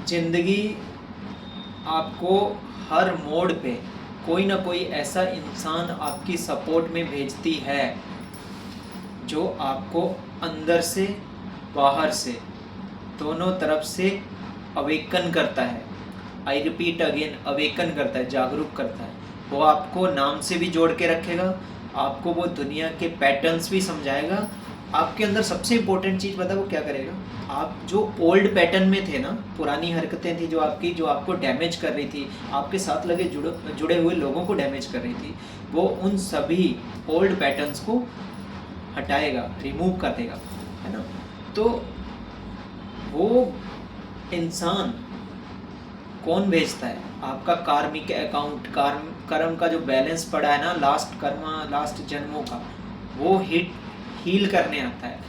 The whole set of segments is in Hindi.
जिंदगी आपको हर मोड़ पे कोई ना कोई ऐसा इंसान आपकी सपोर्ट में भेजती है जो आपको अंदर से बाहर से दोनों तरफ से अवेकन करता है। आई रिपीट अगेन, अवेकन करता है, जागरूक करता है। वो आपको नाम से भी जोड़ के रखेगा, आपको वो दुनिया के पैटर्न्स भी समझाएगा। आपके अंदर सबसे इम्पोर्टेंट चीज़ पता है वो क्या करेगा? आप जो ओल्ड पैटर्न में थे ना, पुरानी हरकतें थी जो आपको डैमेज कर रही थी, आपके साथ लगे जुड़े हुए लोगों को डैमेज कर रही थी, वो उन सभी ओल्ड पैटर्न्स को हटाएगा, रिमूव कर देगा, है ना। तो वो इंसान कौन भेजता है? आपका कार्मिक अकाउंट, कर्म का जो बैलेंस पड़ा है ना, लास्ट जन्मों का, वो हील करने आता है।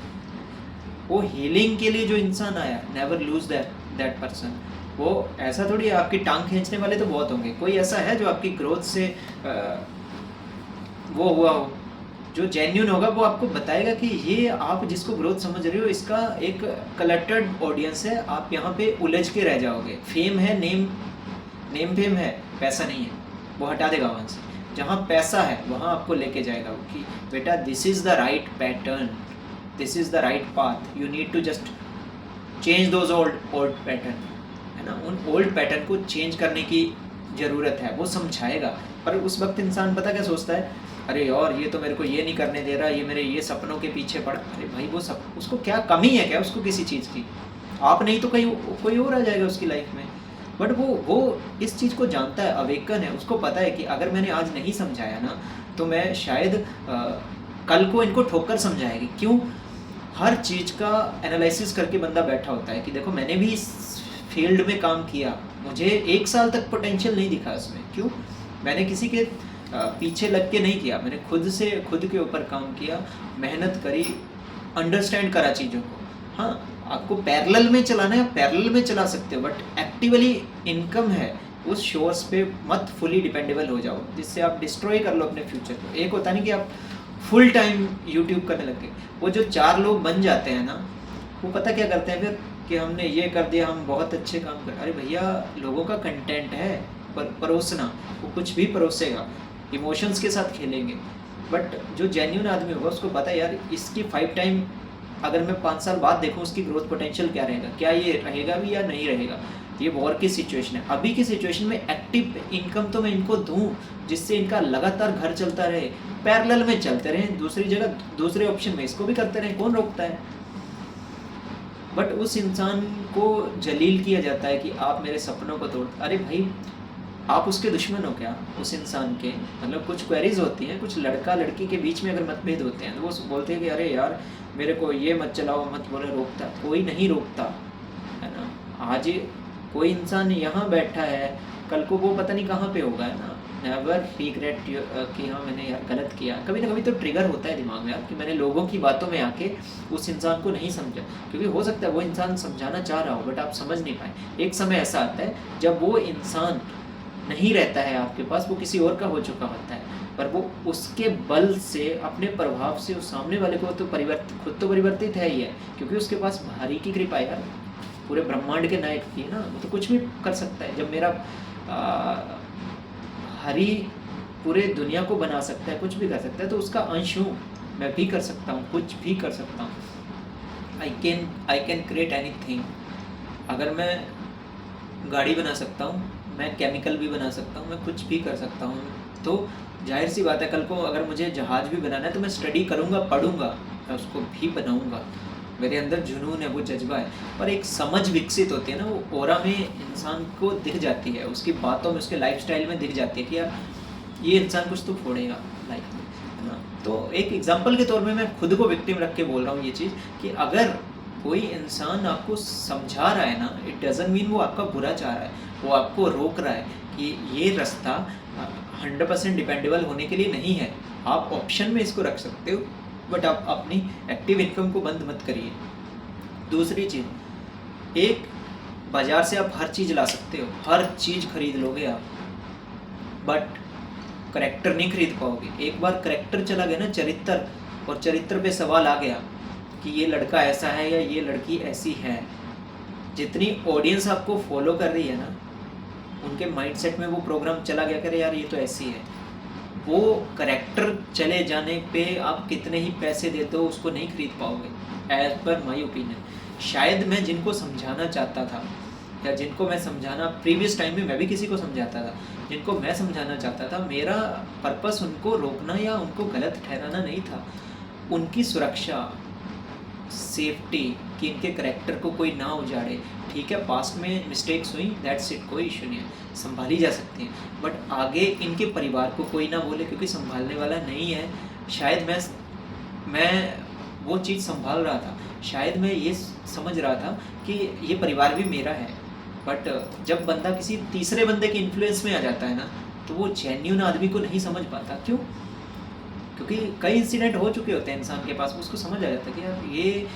वो हीलिंग के लिए जो इंसान आया, नेवर लूज दैट पर्सन। वो ऐसा थोड़ी है, आपकी टांग खींचने वाले तो बहुत होंगे, कोई ऐसा है जो आपकी ग्रोथ से वो हुआ हो, जो जेन्यून होगा वो आपको बताएगा कि ये आप जिसको ग्रोथ समझ रहे हो इसका एक कलेक्टेड ऑडियंस है, आप यहाँ पे उलझ के रह जाओगे। फेम है, नेम फेम है, पैसा नहीं है, वो हटा देगा वहाँ से। जहाँ पैसा है वहाँ आपको लेके जाएगा वो कि बेटा this is the right pattern, this is the right path, you need to just change those old pattern, है ना। उन ओल्ड पैटर्न को चेंज करने की ज़रूरत है, वो समझाएगा। पर उस वक्त इंसान पता क्या सोचता है? अरे यार ये तो मेरे को ये नहीं करने दे रहा, ये मेरे ये सपनों के पीछे पड़ा। अरे भाई वो सब, उसको क्या कमी है क्या उसको किसी चीज़ की? आप नहीं तो कोई और आ जाएगा उसकी लाइफ में। बट वो इस चीज़ को जानता है, अवेकन है, उसको पता है कि अगर मैंने आज नहीं समझाया ना तो मैं शायद कल को इनको ठोकर समझाएगी। क्यों? हर चीज़ का एनालिसिस करके बंदा बैठा होता है कि देखो मैंने भी इस फील्ड में काम किया, मुझे 1 साल तक पोटेंशियल नहीं दिखा इसमें। क्यों? मैंने किसी के पीछे लग के नहीं किया, मैंने खुद के ऊपर काम किया, मेहनत करी, अंडरस्टैंड करा चीज़ों को। हाँ, आपको पैरेलल में चलाना है, पैरेलल में चला सकते हो, बट एक्टिवली इनकम है उस सोर्स पे मत फुली डिपेंडेबल हो जाओ, जिससे आप डिस्ट्रॉय कर लो अपने फ्यूचर को। एक होता नहीं कि आप फुल टाइम यूट्यूब करने लगे। वो जो 4 लोग बन जाते हैं ना, वो पता क्या करते हैं फिर कि हमने ये कर दिया, हम बहुत अच्छे काम कर। अरे भैया, लोगों का कंटेंट है परोसना, वो कुछ भी परोसेगा, इमोशंस के साथ खेलेंगे। बट जो जेन्यून आदमी होगा उसको पता है यार इसकी 5 टाइम अगर मैं 5 साल बाद देखूँ उसकी ग्रोथ पोटेंशियल क्या रहेगा, क्या ये रहेगा भी या नहीं रहेगा। ये वॉर की सिचुएशन है, अभी की सिचुएशन में एक्टिव इनकम तो मैं इनको दूँ जिससे इनका लगातार घर चलता रहे, पैरेलल में चलते रहें, दूसरी जगह दूसरे ऑप्शन में इसको भी करते रहें, कौन रोकता है। बट उस इंसान को जलील किया जाता है कि आप मेरे सपनों को तोड़। अरे भाई, आप उसके दुश्मन हो क्या उस इंसान के? मतलब कुछ क्वेरीज होती हैं, कुछ लड़का लड़की के बीच में अगर मतभेद होते हैं तो वो बोलते हैं कि अरे यार मेरे को ये मत चलाओ, मत बोले, रोकता कोई नहीं रोकता, है ना। आज कोई इंसान यहाँ बैठा है, कल को वो पता नहीं कहाँ पे होगा, है ना। नेवर रिग्रेट कि हाँ मैंने यार गलत किया। कभी ना कभी तो ट्रिगर होता है दिमाग में यार कि मैंने लोगों की बातों में आके उस इंसान को नहीं समझा, क्योंकि हो सकता है वो इंसान समझाना चाह रहा हो बट आप समझ नहीं पाए। एक समय ऐसा आता है जब वो इंसान नहीं रहता है आपके पास, वो किसी और का हो चुका होता है, पर वो उसके बल से, अपने प्रभाव से उस सामने वाले को तो खुद तो परिवर्तित है ही है, क्योंकि उसके पास हरि की कृपा है यार, पूरे ब्रह्मांड के नायक की है ना, वो तो कुछ भी कर सकता है। जब मेरा हरि पूरे दुनिया को बना सकता है, कुछ भी कर सकता है, तो उसका अंश हूँ, मैं भी कर सकता हूँ, कुछ भी कर सकता हूँ। I can create anything. अगर मैं गाड़ी बना सकता हूँ, मैं केमिकल भी बना सकता हूँ, मैं कुछ भी कर सकता हूँ। तो जाहिर सी बात है कल को अगर मुझे जहाज़ भी बनाना है तो मैं स्टडी करूँगा, पढ़ूँगा, मैं उसको भी बनाऊँगा। मेरे अंदर जुनून है, वो जज्बा है। पर एक समझ विकसित होती है ना, वो ऑरा में इंसान को दिख जाती है, उसकी बातों में, उसके लाइफस्टाइल में दिख जाती है कि यार ये इंसान कुछ तो फोड़ेगा लाइफ में, है ना। तो एक एग्जाम्पल के तौर में मैं खुद को विक्टिम रख के बोल रहा हूँ ये चीज़ कि अगर कोई इंसान आपको समझा रहा है ना, इट डजंट मीन वो आपका बुरा चाह रहा है, वो आपको रोक रहा है कि ये रास्ता 100% डिपेंडेबल होने के लिए नहीं है। आप ऑप्शन में इसको रख सकते हो, बट आप अपनी एक्टिव इनकम को बंद मत करिए। दूसरी चीज़, एक बाज़ार से आप हर चीज़ ला सकते हो, हर चीज़ खरीद लोगे आप, बट करैक्टर नहीं खरीद पाओगे। एक बार करैक्टर चला गया ना, चरित्र, और चरित्र पे सवाल आ गया कि ये लड़का ऐसा है या ये लड़की ऐसी है, जितनी ऑडियंस आपको फॉलो कर रही है ना, उनके माइंडसेट में वो प्रोग्राम चला गया करे यार ये तो ऐसी है, वो करेक्टर चले जाने पे आप कितने ही पैसे देते हो उसको नहीं खरीद पाओगे, एज पर माई ओपिनियन। शायद मैं जिनको समझाना चाहता था या जिनको मैं समझाना प्रीवियस टाइम में मैं भी किसी को समझाता था, जिनको मैं समझाना चाहता था, मेरा पर्पस उनको रोकना या उनको गलत ठहराना नहीं था, उनकी सुरक्षा, सेफ्टी, कि इनके करेक्टर को कोई ना उजाड़े। ठीक है, पास्ट में मिस्टेक्स हुई, दैट्स इट, कोई इशू नहीं है, संभाली जा सकती हैं, बट आगे इनके परिवार को कोई ना बोले क्योंकि संभालने वाला नहीं है। शायद मैं वो चीज़ संभाल रहा था, शायद मैं ये समझ रहा था कि ये परिवार भी मेरा है, बट जब बंदा किसी तीसरे बंदे के इन्फ्लुएंस में आ जाता है ना, तो वो जेन्युइन आदमी को नहीं समझ पाता। क्यों? क्योंकि कई इंसिडेंट हो चुके होते हैं इंसान के पास, उसको समझ आ जाता है कि यार ये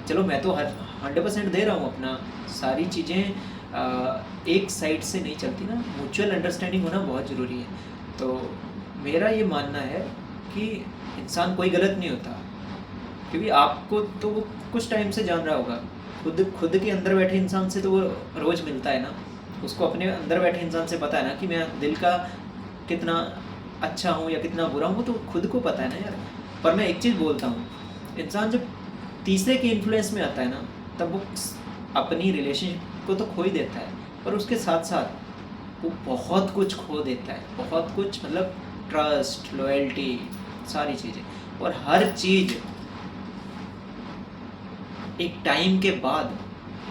चलो मैं तो 100% दे रहा हूँ अपना, सारी चीज़ें एक साइड से नहीं चलती ना, म्यूचुअल अंडरस्टैंडिंग होना बहुत ज़रूरी है। तो मेरा ये मानना है कि इंसान कोई गलत नहीं होता, क्योंकि आपको तो वो कुछ टाइम से जान रहा होगा, खुद के अंदर बैठे इंसान से तो वो रोज़ मिलता है ना, उसको अपने अंदर बैठे इंसान से पता है ना कि मैं दिल का कितना अच्छा हूँ या कितना बुरा हूँ, वो तो खुद को पता है ना यार। पर मैं एक चीज़ बोलता हूँ, इंसान जब तीसरे के इन्फ्लुएंस में आता है ना, तब वो अपनी रिलेशनशिप को तो खो ही देता है, पर उसके साथ साथ वो बहुत कुछ खो देता है, बहुत कुछ, मतलब ट्रस्ट, लॉयल्टी, सारी चीज़ें। और हर चीज़ एक टाइम के बाद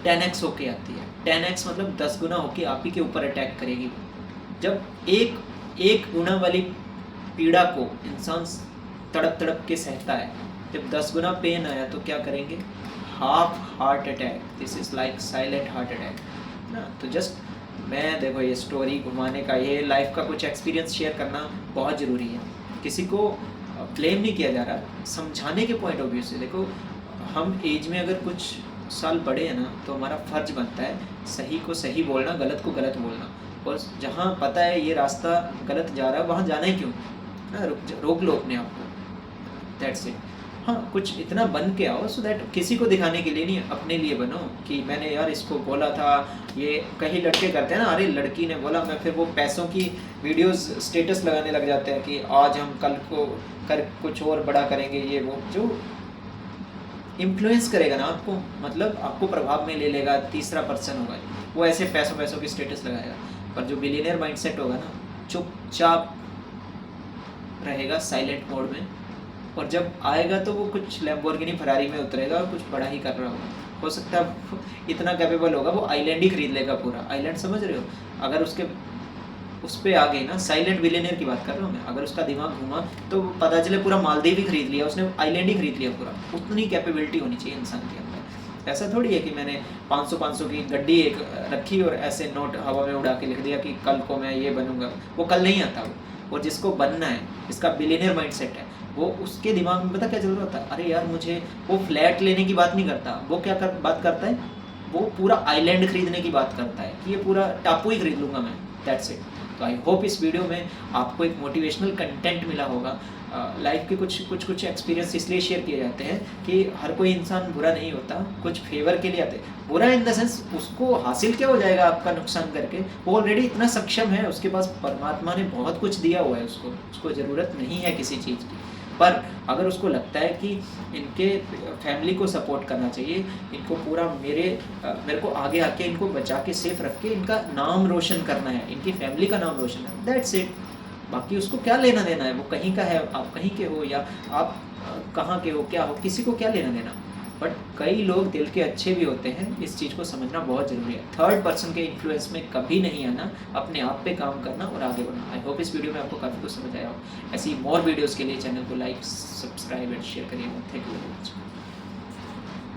10x होके आती है। 10x मतलब 10 गुना होके आप ही के ऊपर अटैक करेगी। जब एक गुना वाली पीड़ा को इंसान तड़प के सहता है, जब 10 गुना पेन आया तो क्या करेंगे? Half heart attack. This is like silent heart attack ना। तो जस्ट मैं देखो ये स्टोरी घुमाने का, ये लाइफ का कुछ एक्सपीरियंस शेयर करना बहुत ज़रूरी है। किसी को ब्लेम नहीं किया जा रहा, समझाने के पॉइंट ऑफ व्यू से। देखो हम एज में अगर कुछ साल बड़े हैं ना, तो हमारा फ़र्ज बनता है सही को सही बोलना, गलत को गलत बोलना। और जहाँ पता है ये रास्ता गलत जा रहा है, वहाँ जाना ही क्यों ना, रोक लो अपने आप को, दैट्स इट। हाँ, कुछ इतना बन के आओ सो दैट किसी को दिखाने के लिए नहीं, अपने लिए बनो कि मैंने यार इसको बोला था। ये कई लड़के करते हैं ना, अरे लड़की ने बोला, मैं फिर वो पैसों की वीडियोस स्टेटस लगाने लग जाते हैं कि आज हम कल को कर कुछ और बड़ा करेंगे। ये वो जो इन्फ्लुएंस करेगा ना आपको, मतलब आपको प्रभाव में ले लेगा, तीसरा पर्सन होगा, वो ऐसे पैसों की स्टेटस लगाएगा। पर जो बिलियनियर माइंडसेट होगा ना, चुपचाप रहेगा साइलेंट मोड में, और जब आएगा तो वो कुछ लैम्बोर्गिनी फरारी में उतरेगा और कुछ बड़ा ही कर रहा होगा। हो सकता है इतना कैपेबल होगा वो आइलैंड ही खरीद लेगा पूरा। आइलैंड समझ रहे हो? अगर उसके उस पर आ गई ना, साइलेंट बिलियनियर की बात कर रहा हूँ मैं, अगर उसका दिमाग घूमा तो पता चले पूरा मालदीव ही खरीद लिया उसने, आइलैंड ही खरीद लिया पूरा। उतनी कैपेबिलिटी होनी चाहिए इंसान के अंदर। ऐसा थोड़ी है कि मैंने 500 की गड्डी एक रखी और ऐसे नोट हवा में उड़ा के लिख दिया कि कल को मैं ये बनूंगा। वो कल नहीं आता वो जिसको बनना है, जिसका बिलियनियर माइंडसेट है, वो उसके दिमाग में पता क्या चल रहा होता है? अरे यार मुझे, वो फ्लैट लेने की बात नहीं करता, वो क्या बात करता है? वो पूरा आइलैंड खरीदने की बात करता है कि ये पूरा टापू ही खरीद लूँगा मैं, दैट्स इट। तो आई होप इस वीडियो में आपको एक मोटिवेशनल कंटेंट मिला होगा। लाइफ के कुछ एक्सपीरियंस इसलिए शेयर किए जाते हैं कि हर कोई इंसान बुरा नहीं होता, कुछ फेवर के लिए आते हैं। बुरा इन द सेंस उसको हासिल क्या हो जाएगा आपका नुकसान करके? वो ऑलरेडी इतना सक्षम है, उसके पास परमात्मा ने बहुत कुछ दिया हुआ है, उसको ज़रूरत नहीं है किसी चीज़ की। पर अगर उसको लगता है कि इनके फैमिली को सपोर्ट करना चाहिए, इनको पूरा मेरे को आगे आके इनको बचा के सेफ रख के इनका नाम रोशन करना है, इनकी फैमिली का नाम रोशन है, दैट्स इट। बाकी उसको क्या लेना देना है? वो कहीं का है, आप कहीं के हो या आप कहाँ के हो, क्या हो, किसी को क्या लेना देना। बट कई लोग दिल के अच्छे भी होते हैं, इस चीज़ को समझना बहुत ज़रूरी है। थर्ड पर्सन के इन्फ्लुएंस में कभी नहीं आना, अपने आप पे काम करना और आगे बढ़ना। आई होप इस वीडियो में आपको काफ़ी कुछ समझ आया हो। ऐसी मोर वीडियोज़ के लिए चैनल को लाइक, सब्सक्राइब एंड शेयर करिएगा। Thank you very much.